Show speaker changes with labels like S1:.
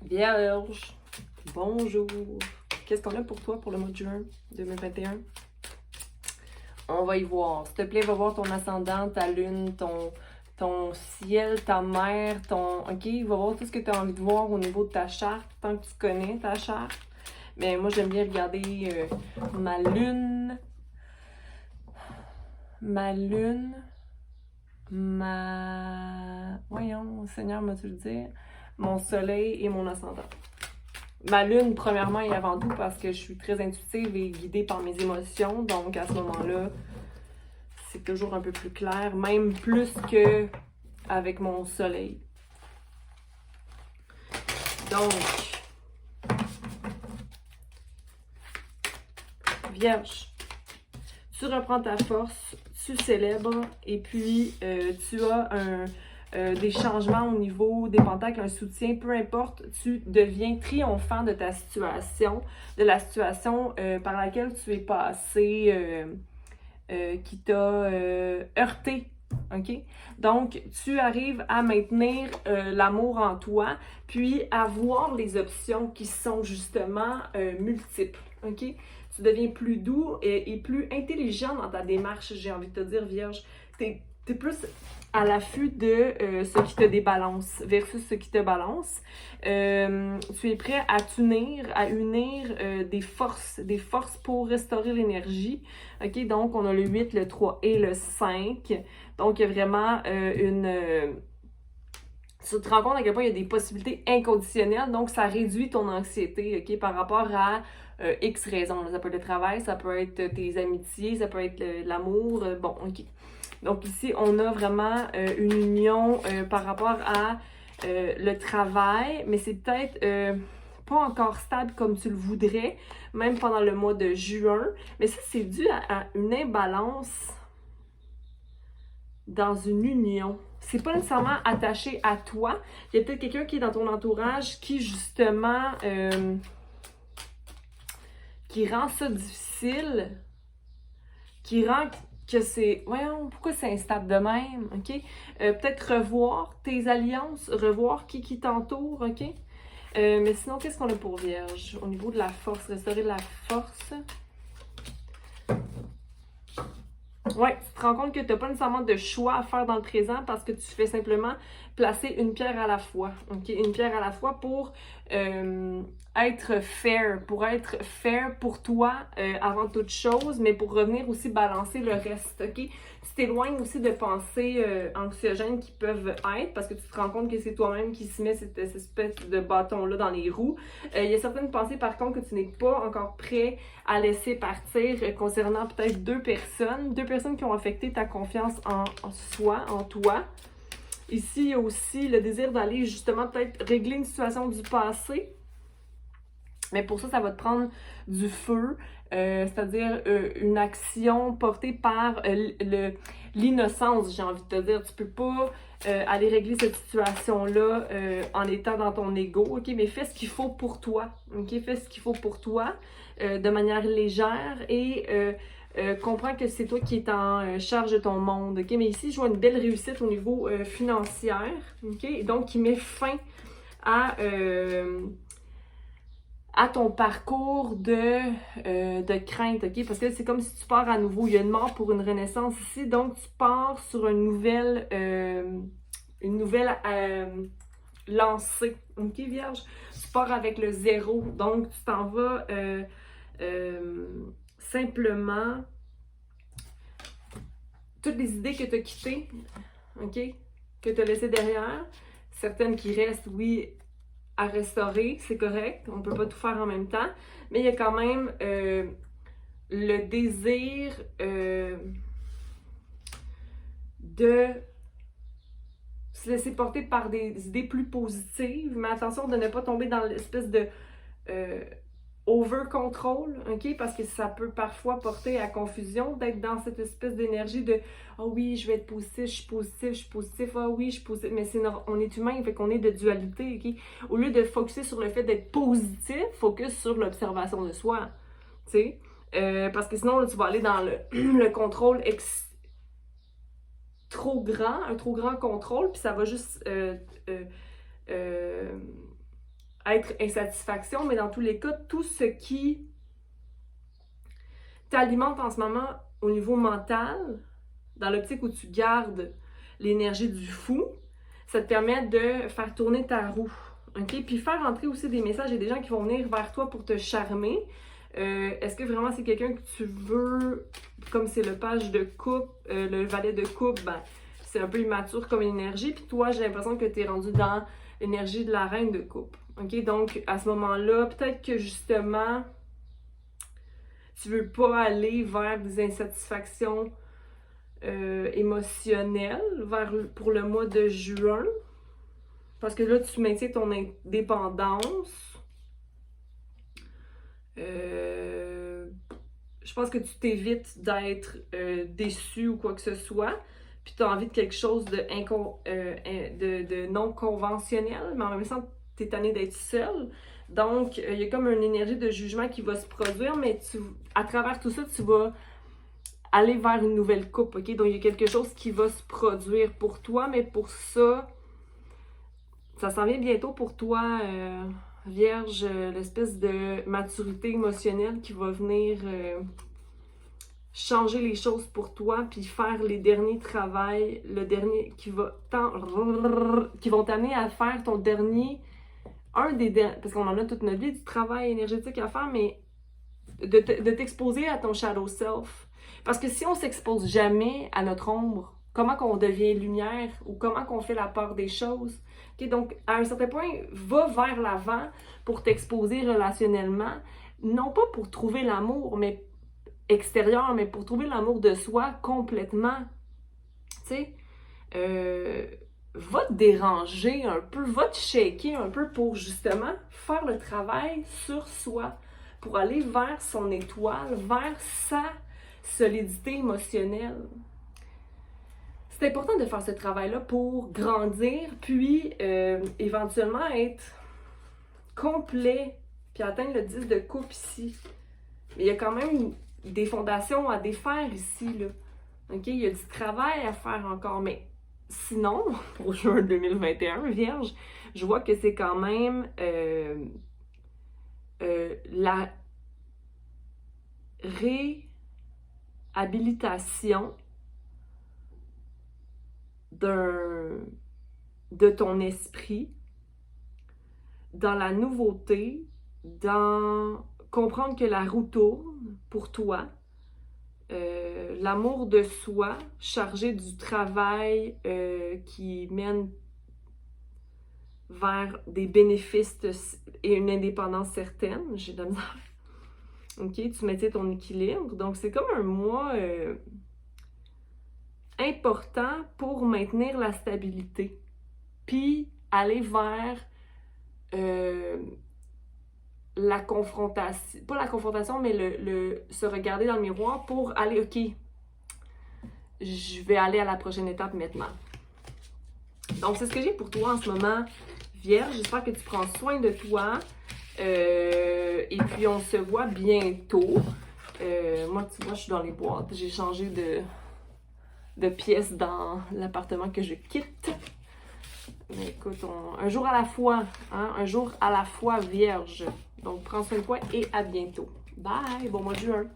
S1: Vierge, bonjour. Qu'est-ce qu'on a pour toi pour le mois de juin 2021? On va y voir. S'il te plaît, va voir ton ascendant, ta lune, ton ciel, ta mer, OK? Va voir tout ce que tu as envie de voir au niveau de ta charte, tant que tu connais ta charte. Mais moi, j'aime bien regarder ma lune, Voyons, Seigneur, m'a-tu le dire? Mon soleil et mon ascendant. Ma lune, premièrement et avant tout, parce que je suis très intuitive et guidée par mes émotions. Donc, à ce moment-là, c'est toujours un peu plus clair, même plus que avec mon soleil. Donc, Vierge, tu reprends ta force, tu célèbres et puis tu as des changements au niveau des pentacles, un soutien, peu importe, tu deviens triomphant de ta situation, de la situation par laquelle tu es passé, qui t'a heurté. OK? Donc, tu arrives à maintenir l'amour en toi, puis à voir les options qui sont justement multiples. OK? Tu deviens plus doux et plus intelligent dans ta démarche, j'ai envie de te dire, Vierge. T'es plus à l'affût de ce qui te débalance versus ce qui te balance. Tu es prêt à unir des forces pour restaurer l'énergie. OK? Donc, on a le 8, le 3 et le 5. Donc, il y a vraiment tu te rends compte à quel point il y a des possibilités inconditionnelles, donc ça réduit ton anxiété, OK, par rapport à X raisons. Ça peut être le travail, ça peut être tes amitiés, ça peut être l'amour, bon, OK. Donc ici, on a vraiment une union par rapport à le travail, mais c'est peut-être pas encore stable comme tu le voudrais, même pendant le mois de juin, mais ça, c'est dû à une imbalance dans une union. C'est pas nécessairement attaché à toi. Il y a peut-être quelqu'un qui est dans ton entourage qui, justement, qui rend ça difficile, qui rend que c'est... Voyons, pourquoi c'est instable de même, OK? Peut-être revoir tes alliances, revoir qui t'entoure, OK? Mais sinon, qu'est-ce qu'on a pour Vierge? Au niveau de la force, restaurer la force... Ouais, tu te rends compte que tu n'as pas nécessairement de choix à faire dans le présent parce que tu fais simplement placer une pierre à la fois. OK? Une pierre à la fois pour être fair pour toi avant toute chose, mais pour revenir aussi balancer le reste. OK? Tu t'éloignes aussi de pensées anxiogènes qui peuvent être parce que tu te rends compte que c'est toi-même qui se met cette espèce de bâton-là dans les roues. Il y a certaines pensées, par contre, que tu n'es pas encore prêt à laisser partir concernant peut-être deux personnes qui ont affecté ta confiance en soi, en toi. Ici, il y a aussi le désir d'aller justement peut-être régler une situation du passé. Mais pour ça, ça va te prendre du feu, c'est-à-dire une action portée par l'innocence, j'ai envie de te dire. Tu peux pas aller régler cette situation-là en étant dans ton ego, OK? Mais fais ce qu'il faut pour toi, OK? Fais ce qu'il faut pour toi de manière légère et comprends que c'est toi qui es en charge de ton monde, OK? Mais ici, je vois une belle réussite au niveau financier, OK? Donc, qui met fin à ton parcours de crainte, OK? Parce que c'est comme si tu pars à nouveau. Il y a une mort pour une renaissance ici, donc tu pars sur une nouvelle lancée, OK, Vierge? Tu pars avec le zéro, donc tu t'en vas simplement toutes les idées que tu as quittées, OK? Que tu as laissées derrière, certaines qui restent, oui, à restaurer, c'est correct, on peut pas tout faire en même temps, mais il y a quand même le désir de se laisser porter par des idées plus positives, mais attention de ne pas tomber dans l'espèce de over-control, OK? Parce que ça peut parfois porter à confusion d'être dans cette espèce d'énergie de « Ah oui, je vais être positif, je suis positif, ah oui, je suis positif. » Mais on est humain, fait qu'on est de dualité, OK? Au lieu de focuser sur le fait d'être positif, focus sur l'observation de soi, tu sais? Parce que sinon, là, tu vas aller dans le contrôle un trop grand contrôle, puis ça va juste être insatisfaction, mais dans tous les cas, tout ce qui t'alimente en ce moment au niveau mental, dans l'optique où tu gardes l'énergie du fou, ça te permet de faire tourner ta roue. OK? Puis faire entrer aussi des messages et des gens qui vont venir vers toi pour te charmer. Est-ce que vraiment c'est quelqu'un que tu veux, comme c'est le page de coupe, le valet de coupe, ben c'est un peu immature comme énergie. Puis toi, j'ai l'impression que tu es rendu dans l'énergie de la reine de coupe. OK? Donc, à ce moment-là, peut-être que justement, tu veux pas aller vers des insatisfactions émotionnelles pour le mois de juin. Parce que là, tu maintiens ton indépendance. Je pense que tu t'évites d'être déçu ou quoi que ce soit. Puis tu as envie de quelque chose de non conventionnel, mais en même temps, tu es tanné d'être seul. Donc, il y a comme une énergie de jugement qui va se produire, mais à travers tout ça, tu vas aller vers une nouvelle coupe, OK? Donc, il y a quelque chose qui va se produire pour toi, mais pour ça, ça s'en vient bientôt pour toi, Vierge, l'espèce de maturité émotionnelle qui va venir changer les choses pour toi, puis faire les derniers travails, le dernier qui vont t'amener à faire ton dernier, parce qu'on en a toute notre vie, du travail énergétique à faire, mais de t'exposer à ton shadow self. Parce que si on s'expose jamais à notre ombre, comment qu'on devient lumière ou comment qu'on fait la part des choses. Okay? Donc, à un certain point, va vers l'avant pour t'exposer relationnellement, non pas pour trouver l'amour mais extérieur, mais pour trouver l'amour de soi complètement. Tu sais, va te déranger un peu, va te shaker un peu pour justement faire le travail sur soi, pour aller vers son étoile, vers sa solidité émotionnelle. C'est important de faire ce travail-là pour grandir, puis éventuellement être complet, puis atteindre le 10 de coupe ici. Mais il y a quand même des fondations à défaire ici, là. OK? Il y a du travail à faire encore, mais sinon, pour juin 2021, Vierge, je vois que c'est quand même la réhabilitation de ton esprit, dans la nouveauté, dans comprendre que la roue tourne pour toi, l'amour de soi, chargé du travail qui mène vers des bénéfices et une indépendance certaine. J'ai de la misère. OK, tu maintiens ton équilibre. Donc, c'est comme un mois important pour maintenir la stabilité. Puis, aller vers la confrontation, pas la confrontation, mais se regarder dans le miroir pour aller, OK, je vais aller à la prochaine étape maintenant. Donc, c'est ce que j'ai pour toi en ce moment, Vierge. J'espère que tu prends soin de toi. Et puis, on se voit bientôt. Moi, tu vois, je suis dans les boîtes. J'ai changé de pièce dans l'appartement que je quitte. Mais écoute, un jour à la fois, hein? Un jour à la fois, Vierge. Donc, prends soin de toi et à bientôt. Bye! Bon mois de juin!